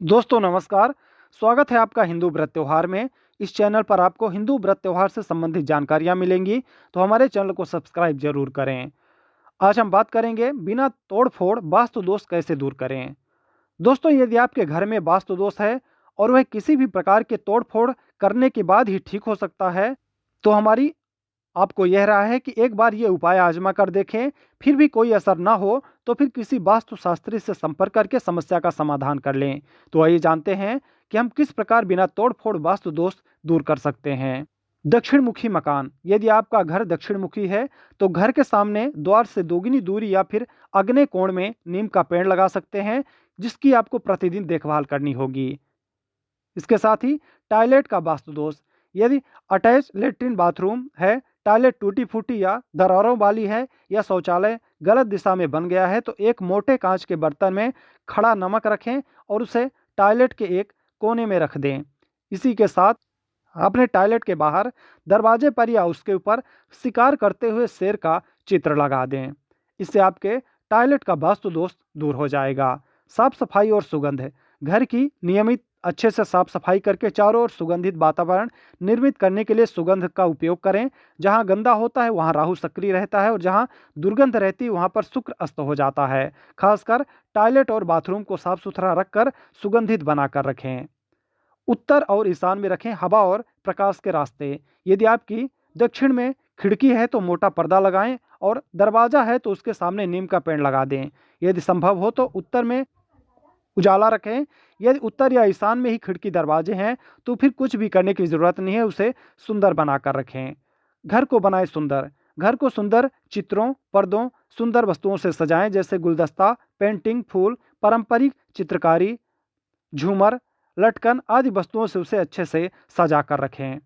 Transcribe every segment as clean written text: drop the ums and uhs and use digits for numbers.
दोस्तों नमस्कार। स्वागत है आपका हिंदू व्रत त्योहार में। इस चैनल पर आपको हिंदू व्रत त्योहार से संबंधित जानकारियां मिलेंगी, तो हमारे चैनल को सब्सक्राइब जरूर करें। आज हम बात करेंगे बिना तोड़-फोड़ वास्तु दोष कैसे दूर करें। दोस्तों, यदि आपके घर में वास्तु दोष है और वह किसी भी प्रकार के तोड़-फोड़ करने के बाद ही ठीक हो सकता है, तो हमारी आपको यह राय है कि एक बार ये उपाय आजमा कर देखें। फिर भी कोई असर ना हो तो फिर किसी वास्तुशास्त्री से संपर्क करके समस्या का समाधान कर लें। तो आइए जानते हैं कि हम किस प्रकार बिना तोड़-फोड़ वास्तु दोष दूर कर सकते हैं। दक्षिण मुखी मकान। यदि आपका घर दक्षिण मुखी है तो घर के सामने द्वार से दोगुनी दूरी या फिर अग्नि कोण में नीम का पेड़ लगा सकते हैं, जिसकी आपको प्रतिदिन देखभाल करनी होगी। इसके साथ ही टॉयलेट का वास्तु दोष। यदि अटैच लेटरिन बाथरूम है, टॉयलेट टूटी फूटी या दरारों वाली है या शौचालय गलत दिशा में बन गया है, तो एक मोटे कांच के बर्तन में खड़ा नमक रखें और उसे टॉयलेट के एक कोने में रख दें। इसी के साथ अपने टॉयलेट के बाहर दरवाजे पर या उसके ऊपर शिकार करते हुए शेर का चित्र लगा दें। इससे आपके टॉयलेट का वास्तु दोष दूर हो जाएगा। साफ सफाई और सुगंध। घर की नियमित अच्छे से साफ सफाई करके चारों ओर सुगंधित वातावरण निर्मित करने के लिए सुगंध का उपयोग करें। जहां गंदा होता है वहां राहु सक्रिय रहता है और जहां दुर्गंध रहती है वहां पर शुक्र अस्त हो जाता है। खासकर टॉयलेट और बाथरूम को साफ सुथरा रखकर सुगंधित बनाकर रखें। उत्तर और ईशान में रखें हवा और प्रकाश के रास्ते। यदि आपकी दक्षिण में खिड़की है तो मोटा पर्दा लगाएं और दरवाजा है तो उसके सामने नीम का पेड़ लगा दें। यदि संभव हो तो उत्तर में उजाला रखें। यदि उत्तर या ईशान में ही खिड़की दरवाजे हैं तो फिर कुछ भी करने की ज़रूरत नहीं है, उसे सुंदर बनाकर रखें। घर को बनाएं सुंदर। घर को सुंदर चित्रों, पर्दों, सुंदर वस्तुओं से सजाएं, जैसे गुलदस्ता, पेंटिंग, फूल, पारंपरिक चित्रकारी, झूमर, लटकन आदि वस्तुओं से उसे अच्छे से सजा कर रखें।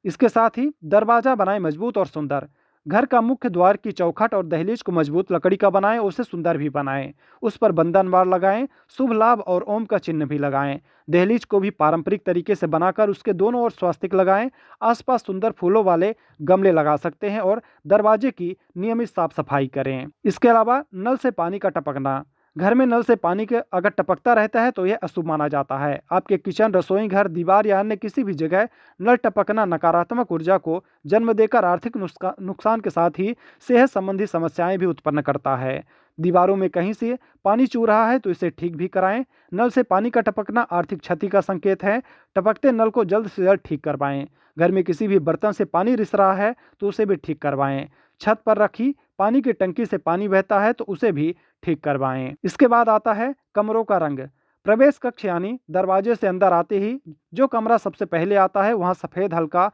इसके साथ ही दरवाज़ा बनाएं मजबूत और सुंदर। घर का मुख्य द्वार की चौखट और दहलीज को मजबूत लकड़ी का बनाएं और उसे सुंदर भी बनाएं। उस पर बंधनवार लगाएं, शुभ लाभ और ओम का चिन्ह भी लगाएं। दहलीज को भी पारंपरिक तरीके से बनाकर उसके दोनों ओर स्वास्तिक लगाएं। आसपास सुंदर फूलों वाले गमले लगा सकते हैं और दरवाजे की नियमित साफ सफाई करें। इसके अलावा नल से पानी का टपकना। घर में नल से पानी के अगर टपकता रहता है तो यह अशुभ माना जाता है। आपके किचन, रसोई घर, दीवार या अन्य किसी भी जगह नल टपकना नकारात्मक ऊर्जा को जन्म देकर आर्थिक नुकसान के साथ ही सेहत संबंधी समस्याएं भी उत्पन्न करता है। दीवारों में कहीं से पानी चू रहा है तो इसे ठीक भी कराएं। नल से पानी का टपकना आर्थिक क्षति का संकेत है। टपकते नल को जल्द से जल्द ठीक करवाएं। घर में किसी भी बर्तन से पानी रिस रहा है तो उसे भी ठीक करवाएं। छत पर रखी पानी की टंकी से पानी बहता है तो उसे भी ठीक करवाएं। इसके बाद आता है कमरों का रंग। प्रवेश कक्ष यानी दरवाजे से अंदर आते ही जो कमरा सबसे पहले आता है वहां सफेद, हल्का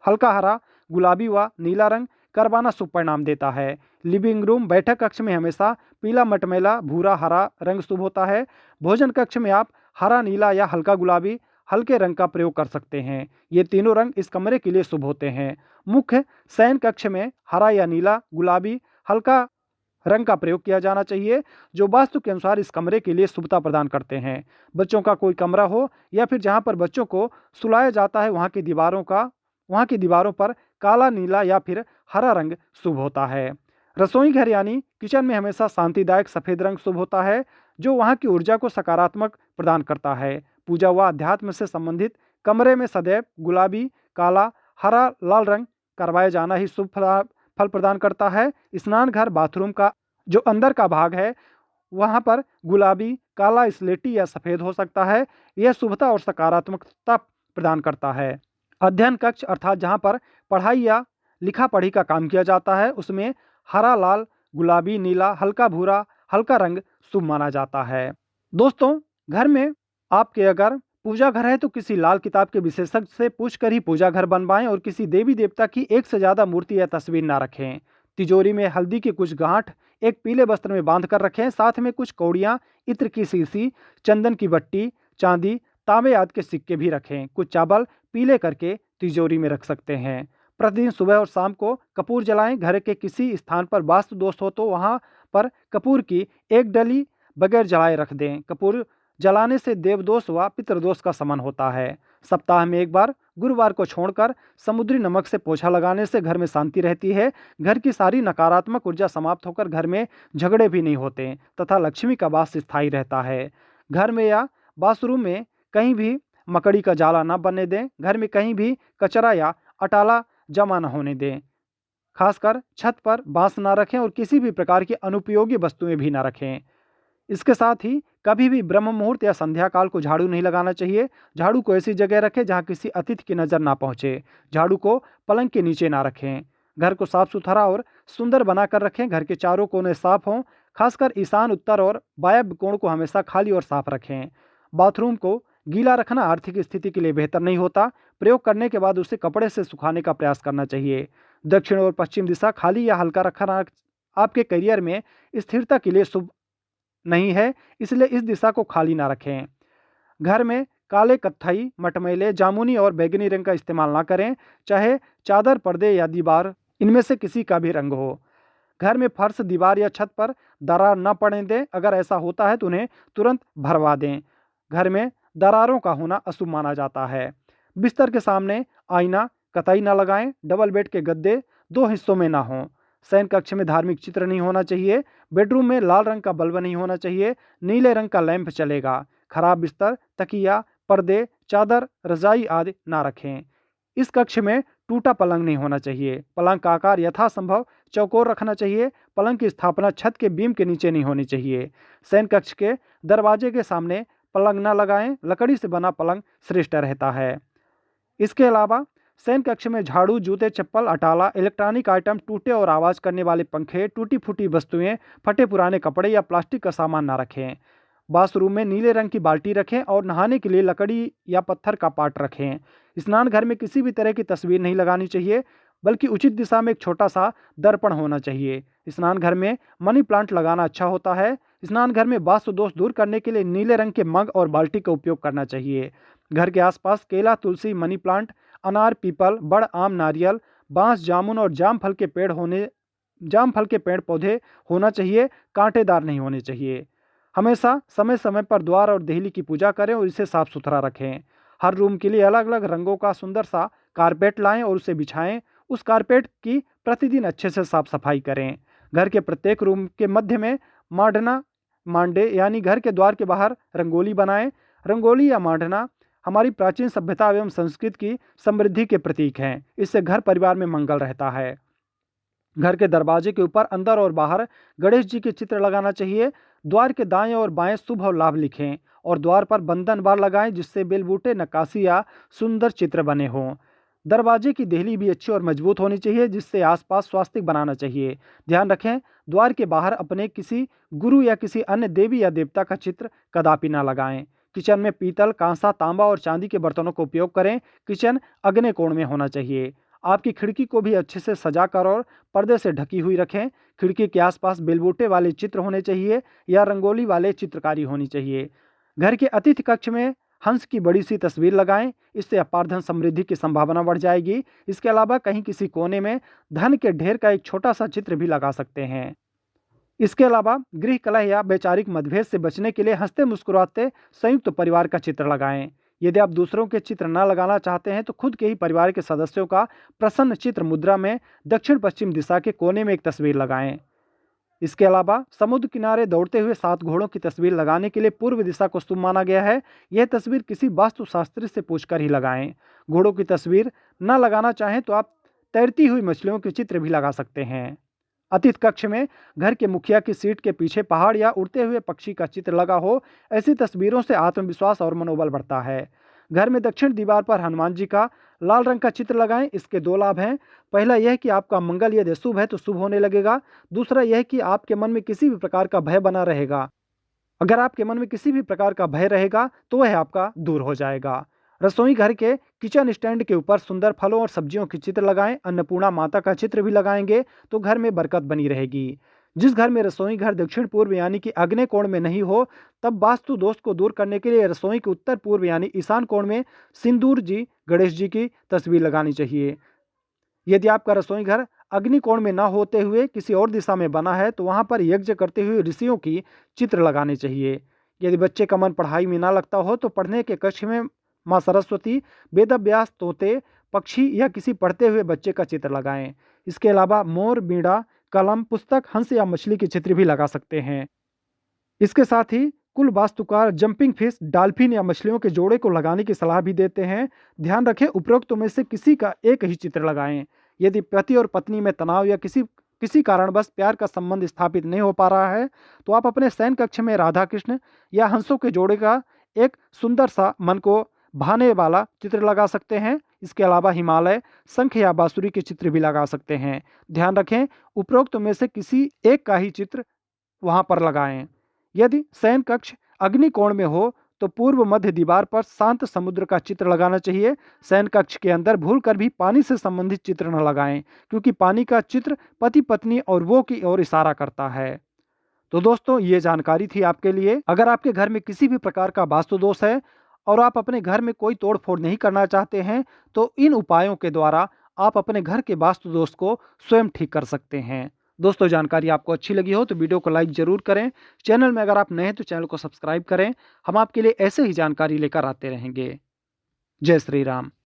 हल्का हरा, गुलाबी व नीला रंग करवाना शुभ परिणाम देता है। लिविंग रूम, बैठक कक्ष में हमेशा पीला, मटमैला, भूरा, हरा रंग शुभ होता है। भोजन कक्ष में आप हरा, नीला या हल्का गुलाबी हल्के रंग का प्रयोग कर सकते हैं। ये तीनों रंग इस कमरे के लिए शुभ होते हैं। मुख्य शयन कक्ष में हरा या नीला, गुलाबी, हल्का रंग का प्रयोग किया जाना चाहिए, जो वास्तु के अनुसार इस कमरे के लिए शुभता प्रदान करते हैं। बच्चों का कोई कमरा हो या फिर जहां पर बच्चों को सुलाया जाता है वहां की दीवारों पर काला, नीला या फिर हरा रंग शुभ होता है। रसोई घर यानी किचन में हमेशा शांतिदायक सफेद रंग शुभ होता है, जो वहां की ऊर्जा को सकारात्मक प्रदान करता है। पूजा व अध्यात्म से संबंधित कमरे में सदैव गुलाबी, काला, हरा, लाल रंग करवाए जाना ही शुभ फल प्रदान करता है। स्नान घर, बाथरूम का जो अंदर का भाग है वहां पर गुलाबी, काला, स्लेटी या सफेद हो सकता है। यह शुभता और सकारात्मकता प्रदान करता है। अध्ययन कक्ष अर्थात जहां पर पढ़ाई या लिखा पढ़ी का काम किया जाता है, उसमें हरा, लाल, गुलाबी, नीला, हल्का भूरा, हल्का रंग शुभ माना जाता है। दोस्तों, घर में आपके अगर पूजा घर है तो किसी लाल किताब के विशेषज्ञ से पूछकर ही पूजा घर बनवाएं और किसी देवी देवता की एक से ज़्यादा मूर्ति या तस्वीर ना रखें। तिजोरी में हल्दी की कुछ गांठ एक पीले वस्त्र में बांध कर रखें। साथ में कुछ कौड़ियाँ, इत्र की शीशी, चंदन की बट्टी, चांदी, तांबे आदि के सिक्के भी रखें। कुछ चावल पीले करके तिजोरी में रख सकते हैं। प्रतिदिन सुबह और शाम को कपूर जलाएं। घर के किसी स्थान पर वास्तु दोष हो तो वहां पर कपूर की एक डली बगैर जलाए रख दें। कपूर जलाने से देवदोष व पितृदोष का शमन होता है। सप्ताह में एक बार गुरुवार को छोड़कर समुद्री नमक से पोछा लगाने से घर में शांति रहती है। घर की सारी नकारात्मक ऊर्जा समाप्त होकर घर में झगड़े भी नहीं होते तथा लक्ष्मी का वास स्थायी रहता है। घर में या बाथरूम में कहीं भी मकड़ी का जाला ना बनने दें। घर में कहीं भी कचरा या अटाला जमा न होने दें। खासकर छत पर बांस ना रखें और किसी भी प्रकार की अनुपयोगी वस्तुएं भी ना रखें। इसके साथ ही कभी भी ब्रह्म मुहूर्त या संध्या काल को झाड़ू नहीं लगाना चाहिए। झाड़ू को ऐसी जगह रखें जहां किसी अतिथि की नज़र ना पहुंचे। झाड़ू को पलंग के नीचे ना रखें। घर को साफ सुथरा और सुंदर बनाकर रखें। घर के चारों कोने साफ हों। खासकर ईशान, उत्तर और वायव्य कोण को हमेशा खाली और साफ रखें। बाथरूम को गीला रखना आर्थिक स्थिति के लिए बेहतर नहीं होता। प्रयोग करने के बाद उसे कपड़े से सुखाने का प्रयास करना चाहिए। दक्षिण और पश्चिम दिशा खाली या हल्का रखना आपके करियर में स्थिरता के लिए शुभ नहीं है, इसलिए इस दिशा को खाली ना रखें। घर में काले, कत्थई, मटमैले, जामुनी और बैगनी रंग का इस्तेमाल ना करें, चाहे चादर, पर्दे या दीवार, इनमें से किसी का भी रंग हो। घर में फर्श, दीवार या छत पर दरार न पड़ने दें। अगर ऐसा होता है तो उन्हें तुरंत भरवा दें। घर में दरारों का होना अशुभ माना जाता है। बिस्तर के सामने आईना कतई न लगाएं। डबल बेड के गद्दे 2 हिस्सों में ना हों। शयन कक्ष में धार्मिक चित्र नहीं होना चाहिए। बेडरूम में लाल रंग का बल्ब नहीं होना चाहिए। नीले रंग का लैंप चलेगा। खराब बिस्तर, तकिया, पर्दे, चादर, रजाई आदि ना रखें। इस कक्ष में टूटा पलंग नहीं होना चाहिए। पलंग का आकार यथासंभव चौकोर रखना चाहिए। पलंग की स्थापना छत के बीम के नीचे नहीं होनी चाहिए। शयन कक्ष के दरवाजे के सामने पलंग न लगाएं। लकड़ी से बना पलंग श्रेष्ठ रहता है। इसके अलावा शयन कक्ष में झाड़ू, जूते, चप्पल, अटाला, इलेक्ट्रॉनिक आइटम, टूटे और आवाज करने वाले पंखे, टूटी फूटी वस्तुएं, फटे पुराने कपड़े या प्लास्टिक का सामान ना रखें। बाथरूम में नीले रंग की बाल्टी रखें और नहाने के लिए लकड़ी या पत्थर का पाट रखें। स्नान घर में किसी भी तरह की तस्वीर नहीं लगानी चाहिए, बल्कि उचित दिशा में एक छोटा सा दर्पण होना चाहिए। स्नान घर में मनी प्लांट लगाना अच्छा होता है। स्नान घर में वास्तु दोष दूर करने के लिए नीले रंग के मग और बाल्टी का उपयोग करना चाहिए। घर के आसपास केला, तुलसी, मनी प्लांट, अनार, पीपल, बड़, आम, नारियल, बांस, जामुन और जाम फल के पेड़ पौधे होना चाहिए। कांटेदार नहीं होने चाहिए। हमेशा समय समय पर द्वार और देहली की पूजा करें और इसे साफ सुथरा रखें। हर रूम के लिए अलग अलग रंगों का सुंदर सा कारपेट लाएं और उसे बिछाएं। उस कारपेट की प्रतिदिन अच्छे से साफ सफाई करें। घर के प्रत्येक रूम के मध्य में मांडे यानी घर के द्वार के बाहर रंगोली बनाएं। रंगोली या मांडना हमारी प्राचीन सभ्यता एवं संस्कृति की समृद्धि के प्रतीक हैं। इससे घर परिवार में मंगल रहता है। घर के दरवाजे के ऊपर अंदर और बाहर गणेश जी के चित्र लगाना चाहिए। द्वार के दाएं और बाएं शुभ और लाभ लिखें और द्वार पर बंधन बार लगाएं, जिससे बेलबूटे, नक्काशी या सुंदर चित्र बने हों। दरवाजे की देहली भी अच्छी और मजबूत होनी चाहिए, जिससे आसपास स्वास्तिक बनाना चाहिए। ध्यान रखें, द्वार के बाहर अपने किसी गुरु या किसी अन्य देवी या देवता का चित्र कदापि ना लगाएं। किचन में पीतल, कांसा, तांबा और चांदी के बर्तनों का उपयोग करें। किचन अग्नि कोण में होना चाहिए। आपकी खिड़की को भी अच्छे से सजाकर और पर्दे से ढकी हुई रखें। खिड़की के आसपास बेलबूटे वाले चित्र होने चाहिए या रंगोली वाले चित्रकारी होनी चाहिए। घर के अतिथि कक्ष में हंस की बड़ी सी तस्वीर लगाएं। इससे अपार धन समृद्धि की संभावना बढ़ जाएगी। इसके अलावा कहीं किसी कोने में धन के ढेर का एक छोटा सा चित्र भी लगा सकते हैं। इसके अलावा गृह कलह या वैचारिक मतभेद से बचने के लिए हंसते मुस्कुराते संयुक्त परिवार का चित्र लगाएं। यदि आप दूसरों के चित्र न लगाना चाहते हैं तो खुद के ही परिवार के सदस्यों का प्रसन्न चित्र मुद्रा में दक्षिण पश्चिम दिशा के कोने में एक तस्वीर लगाएं। इसके अलावा समुद्र किनारे दौड़ते हुए 7 घोड़ों की तस्वीर लगाने के लिए पूर्व दिशा को शुभ माना गया है। यह तस्वीर किसी वास्तुशास्त्री से पूछकर ही लगाएं। घोड़ों की तस्वीर न लगाना चाहें तो आप तैरती हुई मछलियों के चित्र भी लगा सकते हैं। अतिथि कक्ष में घर के मुखिया की सीट के पीछे पहाड़ या उड़ते हुए पक्षी का चित्र लगा हो। ऐसी तस्वीरों से आत्मविश्वास और मनोबल बढ़ता है। घर में दक्षिण दीवार पर हनुमान जी का लाल रंग का चित्र लगाएं। इसके 2 लाभ हैं। पहला यह कि आपका मंगल यदि शुभ है तो शुभ होने लगेगा। दूसरा यह कि आपके मन में किसी भी प्रकार का भय बना रहेगा। अगर आपके मन में किसी भी प्रकार का भय रहेगा तो वह आपका दूर हो जाएगा। रसोई घर के किचन स्टैंड के ऊपर सुंदर फलों और सब्जियों के चित्र लगाएं। अन्नपूर्णा माता का चित्र भी लगाएंगे तो घर में बरकत बनी रहेगी। जिस घर में रसोई घर दक्षिण पूर्व यानी कि आग्नेय कोण में नहीं हो, तब वास्तु दोष को दूर करने के लिए रसोई के उत्तर पूर्व यानी ईशान कोण में सिंदूर जी, गणेश जी की तस्वीर लगानी चाहिए। यदि आपका रसोई घर अग्नि कोण में न होते हुए किसी और दिशा में बना है तो वहां पर यज्ञ करते हुए ऋषियों की चित्र लगाने चाहिए। यदि बच्चे का मन पढ़ाई में ना लगता हो तो पढ़ने के कक्ष में माँ सरस्वती, वेदव्यास, तोते, पक्षी या किसी पढ़ते हुए बच्चे का चित्र लगाएं। इसके अलावा मोर, बीड़ा, कलम, पुस्तक, हंस या मछली के चित्र भी लगा सकते हैं। इसके साथ ही कुल वास्तुकार जंपिंग फिश, डॉल्फिन या मछलियों के जोड़े को लगाने की सलाह भी देते हैं। ध्यान रखें, उपरोक्त में से किसी का एक ही चित्र लगाएं। यदि पति और पत्नी में तनाव या किसी कारणवश प्यार का संबंध स्थापित नहीं हो पा रहा है, तो आप अपने शयन कक्ष में राधा कृष्ण या हंसों के जोड़े का एक सुंदर सा मन को भाने वाला चित्र लगा सकते हैं। इसके अलावा हिमालय, शंख या बांसुरी के चित्र भी लगा सकते हैं। ध्यान रखें, उपरोक्त में से किसी एक का ही चित्र वहां पर लगाएं। यदि शयन कक्ष अग्निकोण में हो तो पूर्व मध्य दीवार पर शांत समुद्र का चित्र लगाना चाहिए। शयन कक्ष के अंदर भूलकर भी पानी से संबंधित चित्र न लगाएं, क्योंकि पानी का चित्र पति पत्नी और वो की ओर इशारा करता है। तो दोस्तों, ये जानकारी थी आपके लिए। अगर आपके घर में किसी भी प्रकार का वास्तु दोष है और आप अपने घर में कोई तोड़ फोड़ नहीं करना चाहते हैं, तो इन उपायों के द्वारा आप अपने घर के वास्तु दोष को स्वयं ठीक कर सकते हैं। दोस्तों, जानकारी आपको अच्छी लगी हो तो वीडियो को लाइक जरूर करें। चैनल में अगर आप नए हैं तो चैनल को सब्सक्राइब करें। हम आपके लिए ऐसे ही जानकारी लेकर आते रहेंगे। जय श्री राम।